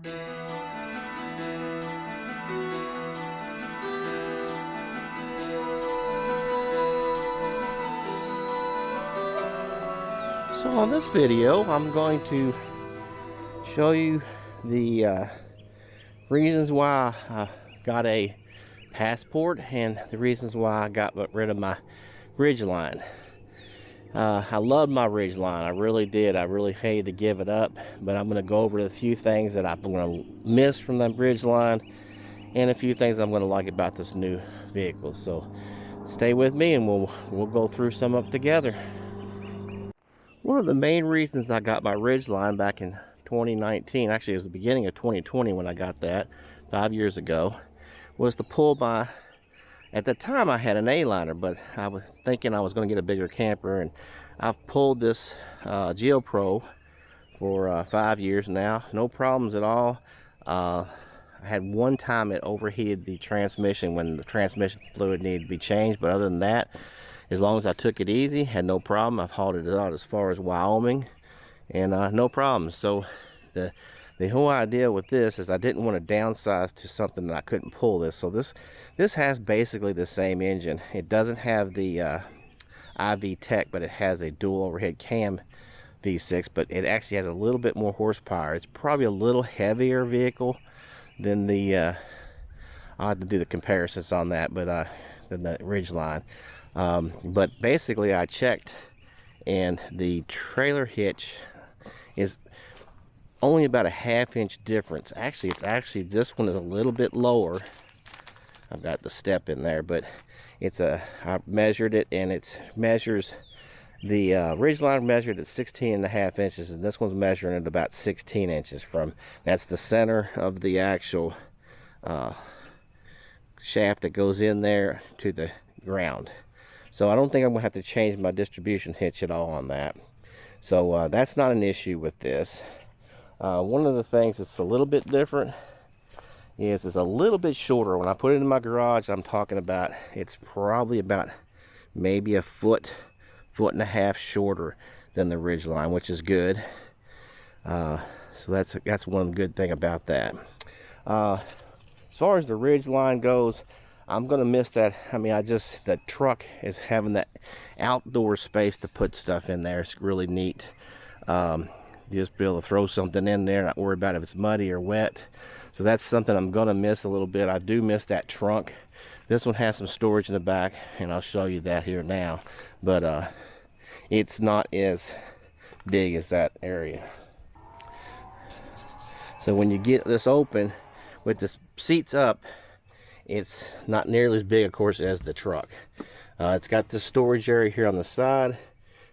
So on this video, I'm going to show you the reasons why I got a Passport and the reasons why I got rid of my Ridgeline. I loved my Ridgeline, I really did. I really hated to give it up, but I'm going to go over the few things that I'm going to miss from that Ridgeline and a few things I'm going to like about this new vehicle. So stay with me and we'll go through some up together. One of the main reasons I got my Ridgeline back in 2019, actually it was the beginning of 2020 when I got that, 5 years ago, was to pull my, at the time I had an A-liner, but I was thinking I was going to get a bigger camper, and I've pulled this GeoPro for 5 years now, no problems at all. I had one time it overheated the transmission when the transmission fluid needed to be changed, but other than that, as long as I took it easy, had no problem. I've hauled it out as far as Wyoming, and no problem. So the whole idea with this is I didn't want to downsize to something that I couldn't pull this. So this has basically the same engine. It doesn't have the IV Tech, but it has a dual overhead cam V6, but it actually has a little bit more horsepower. It's probably a little heavier vehicle than the I'll have to do the comparisons on that, but than the Ridgeline. But basically I checked, and the trailer hitch is only about a ½ inch difference. Actually this one is a little bit lower. I've got the step in there, but I measured it, and it measures, the Ridgeline measured at 16½ inches, and this one's measuring at about 16 inches from, that's the center of the actual shaft that goes in there to the ground. So I don't think I'm going to have to change my distribution hitch at all on that. So that's not an issue with this. One of the things that's a little bit different is it's a little bit shorter. When I put it in my garage, I'm talking about, it's probably about maybe a foot and a half shorter than the Ridgeline, which is good. So that's one good thing about that. As far as the Ridgeline goes, I'm gonna miss that. I mean, the truck is having that outdoor space to put stuff in there. It's really neat. Just be able to throw something in there, not worry about if it's muddy or wet. So that's something I'm gonna miss a little bit. I do miss that trunk. This one has some storage in the back, and I'll show you that here now. But it's not as big as that area. So when you get this open with the seats up, it's not nearly as big, of course, as the truck. It's got the storage area here on the side.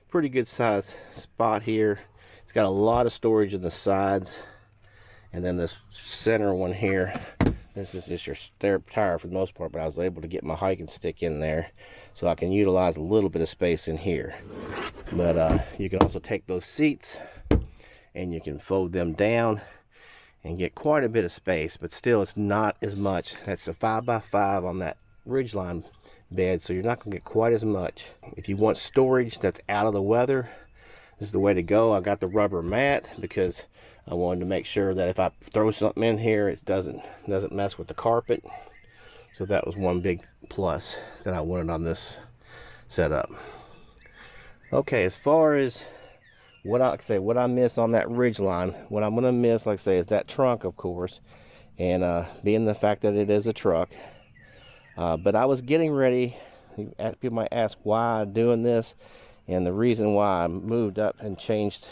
Pretty good size spot here. It's got a lot of storage in the sides. And then this center one here, this is just your spare tire for the most part, but I was able to get my hiking stick in there, so I can utilize a little bit of space in here. But you can also take those seats and you can fold them down and get quite a bit of space, but still it's not as much. That's a 5x5 on that Ridgeline bed, so you're not gonna get quite as much. If you want storage that's out of the weather, this is the way to go. I got the rubber mat because I wanted to make sure that if I throw something in here, it doesn't mess with the carpet. So that was one big plus that I wanted on this setup. Okay, as far as what I miss on that Ridgeline, what I'm gonna miss, like I say, is that trunk, of course, and being the fact that it is a truck. But I was getting ready. People might ask why I'm doing this, and the reason why I moved up and changed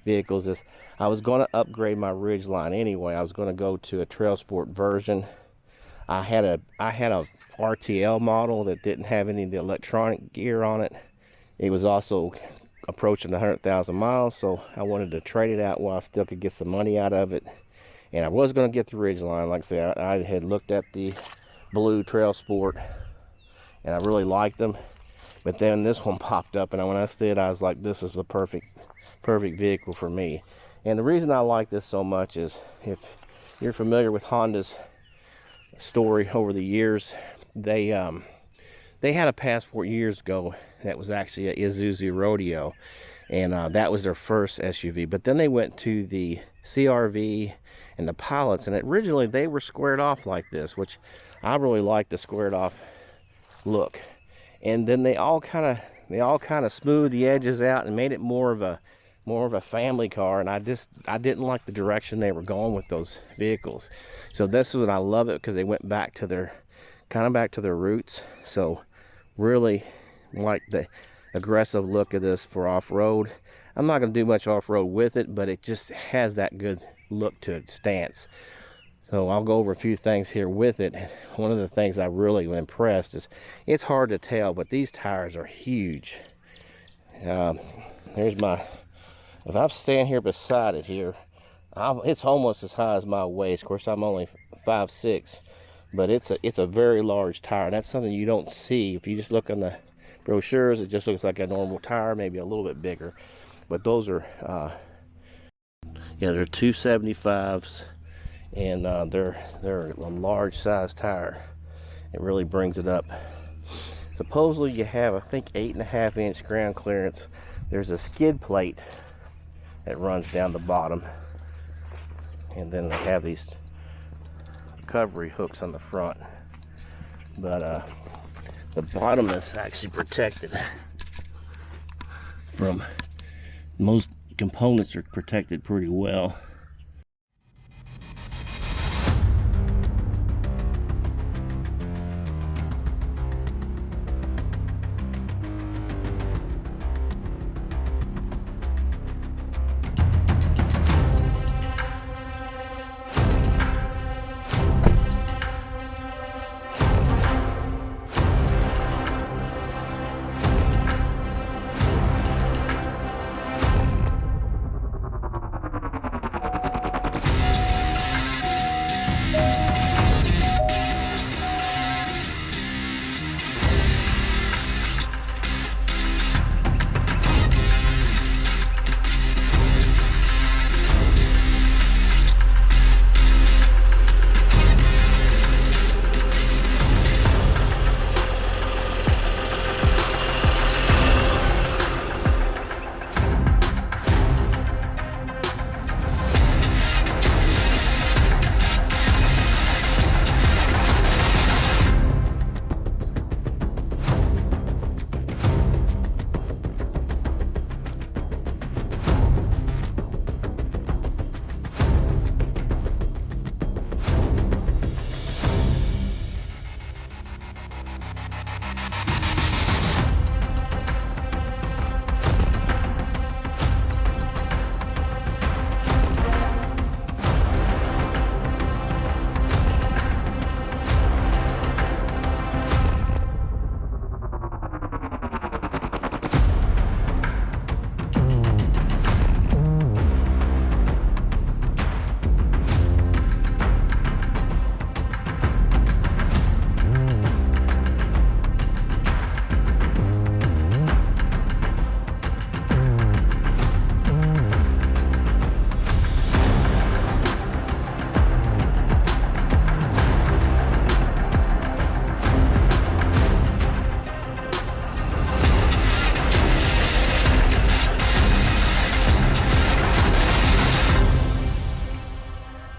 vehicles is I was going to upgrade my Ridgeline anyway. I was going to go to a Trailsport version. I had a RTL model that didn't have any of the electronic gear on it. It was also approaching 100,000 miles, so I wanted to trade it out while I still could get some money out of it. And I was going to get the Ridgeline. Like I said, I had looked at the blue Trailsport and I really liked them, but then this one popped up, and when I said, I was like, this is the perfect vehicle for me. And the reason I like this so much is, if you're familiar with Honda's story over the years, they had a Passport years ago that was actually a Isuzu Rodeo, and that was their first SUV. But then they went to the CRV and the pilots, and originally they were squared off like this, which I really like the squared off look. And then they all kind of smoothed the edges out and made it more of a family car, and I didn't like the direction they were going with those vehicles. So this is what I love it, because they went back to their roots. So really like the aggressive look of this for off-road. I'm not going to do much off-road with it, but it just has that good look to its stance. So I'll go over a few things here with it. One of the things I really was impressed is, it's hard to tell, but these tires are huge. Here's my, if I stand here beside it here, it's almost as high as my waist. Of course, I'm only 5'6", but it's a very large tire. And that's something you don't see. If you just look on the brochures, it just looks like a normal tire, maybe a little bit bigger. But those are, yeah, they're 275s. And they're a large size tire. It really brings it up. Supposedly you have, I think, 8.5 inch ground clearance. There's a skid plate that runs down the bottom, and then they have these recovery hooks on the front. But the bottom is actually protected from, most components are protected pretty well.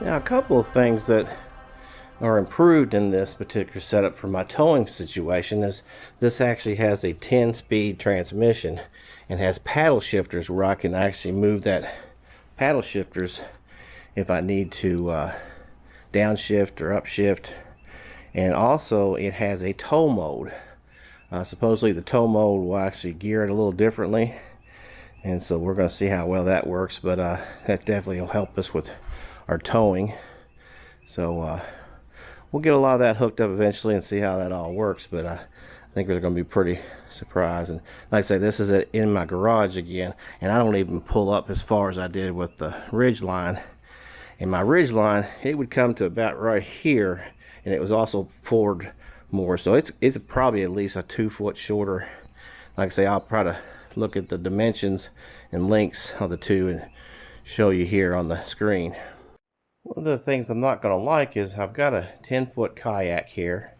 Now, a couple of things that are improved in this particular setup for my towing situation is this actually has a 10-speed transmission and has paddle shifters where I can actually move that paddle shifters if I need to downshift or upshift. And also it has a tow mode. Supposedly the tow mode will actually gear it a little differently, and so we're going to see how well that works, but that definitely will help us with our towing. So we'll get a lot of that hooked up eventually and see how that all works, but I think we're going to be pretty surprised. And like I say, this is in my garage again, and I don't even pull up as far as I did with the Ridgeline. In my Ridgeline, it would come to about right here, and it was also forward more, so it's probably at least a 2 foot shorter. Like I say, I'll try to look at the dimensions and lengths of the two and show you here on the screen. One of the things I'm not going to like is I've got a 10-foot kayak here,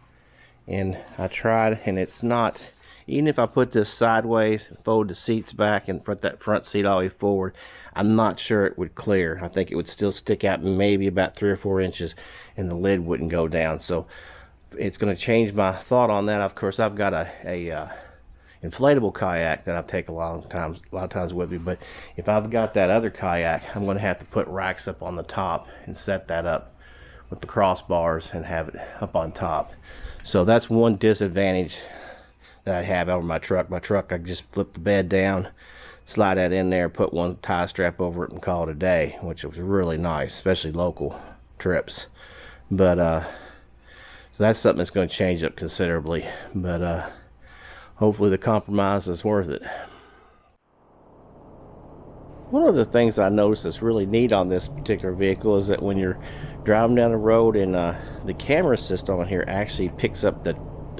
and I tried, and it's not even if I put this sideways, fold the seats back and put that front seat all the way forward, I'm not sure it would clear. I think it would still stick out maybe about 3 or 4 inches and the lid wouldn't go down. So it's going to change my thought on that. Of course, I've got a inflatable kayak that I take a lot of times with me, but if I've got that other kayak, I'm going to have to put racks up on the top and set that up with the crossbars and have it up on top. So that's one disadvantage that I have over my truck. My truck, I just flip the bed down, slide that in there, put one tie strap over it and call it a day, which was really nice, especially local trips. But so that's something that's going to change up considerably, but hopefully the compromise is worth it. One of the things I noticed that's really neat on this particular vehicle is that when you're driving down the road and the camera system on here actually picks up the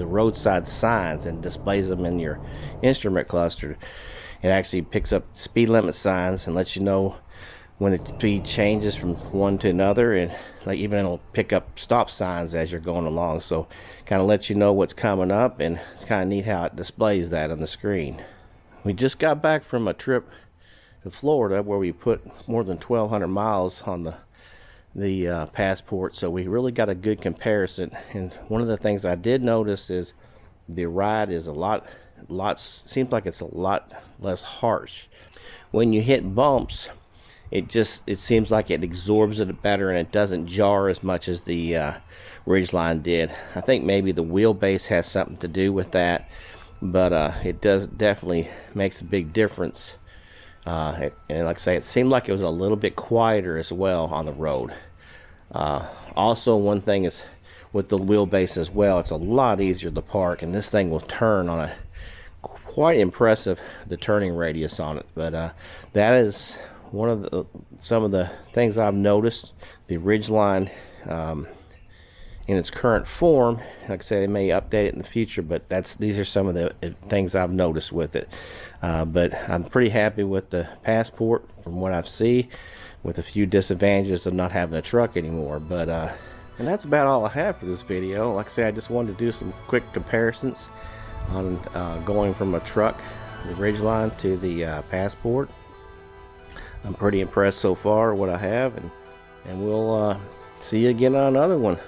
roadside signs and displays them in your instrument cluster. It actually picks up speed limit signs and lets you know when the speed changes from one to another, and like even it'll pick up stop signs as you're going along, so kind of lets you know what's coming up, and it's kind of neat how it displays that on the screen. We just got back from a trip to Florida where we put more than 1,200 miles on the Passport, so we really got a good comparison. And one of the things I did notice is the ride is seems like it's a lot less harsh. When you hit bumps, it seems like it absorbs it better and it doesn't jar as much as the Ridgeline did. I think maybe the wheelbase has something to do with that, but it definitely makes a big difference. And like I say, it seemed like it was a little bit quieter as well on the road. Also, one thing is with the wheelbase as well, it's a lot easier to park, and this thing will turn on a quite impressive, the turning radius on it. But that is one of some of the things I've noticed. The Ridgeline in its current form, like I say, they may update it in the future, but these are some of the things I've noticed with it. But I'm pretty happy with the Passport from what I've seen, with a few disadvantages of not having a truck anymore. But and that's about all I have for this video. Like I say, I just wanted to do some quick comparisons on going from a truck, the Ridgeline, to the Passport. I'm pretty impressed so far what I have, and we'll see you again on another one.